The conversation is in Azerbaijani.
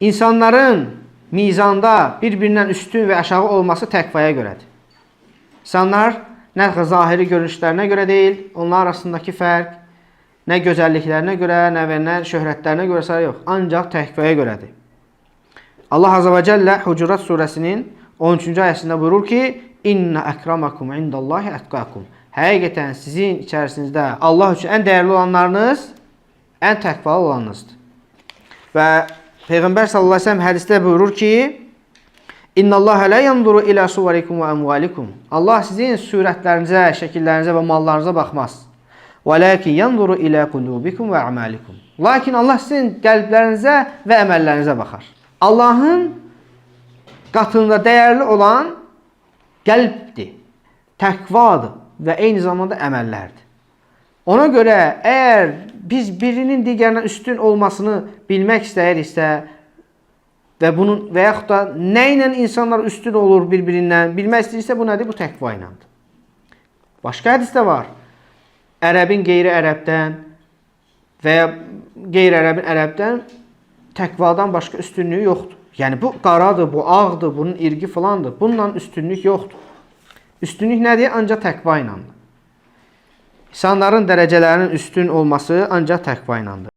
İnsanların mizanda bir-birindən üstün və aşağı olması təqvaya görədir. İnsanlar nə zahiri görünüşlərinə görə deyil, onlar arasındakı fərq nə gözəlliklərinə görə, nə şöhrətlərinə görə yox, ancaq təqvaya görədir. Allah Azze ve Celle Hucurat surəsinin 13-cü ayəsində buyurur ki, İnna əkramakum indallahi ətqakum. Həqiqətən sizin içərisinizdə Allah üçün ən dəyərli olanlarınız, ən təqvalı olanınızdır. Və Peyğəmbər sallallahu əleyhi və səlləm hədisdə buyurur ki, İnnallaha la yanzuru ila suvarikum və amvalikum. Allah sizin surətlərinizə, şəkillərinizə və mallarınıza baxmaz. Velakin yanzuru ila qulubikum və a'malikum. Lakin Allah sizin qəlblərinizə və əməllərinizə baxar. Allahın qatında dəyərli olan qəlbdir, təqvadır və eyni zamanda əməllərdir. Ona görə əgər biz birinin digərinə üstün olmasını bilmək istəyiriksə və bunun və yaxud da nə ilə insanlar üstün olur bir-birindən bilmək istəyirsə bu nədir? Bu təqva ilədir. Başqa hədisdə var. Ərəbin qeyri-ərəbdən və ya qeyri-ərəbin ərəbdən təqvadan başqa üstünlüyü yoxdur. Yəni bu qaradır, bu ağdır, bunun irqi falandır. Bununla üstünlük yoxdur. Üstünlük nədir? Ancaq təqva ilədir. İnsanların dərəcələrinin üstün olması ancaq təqva ilədir.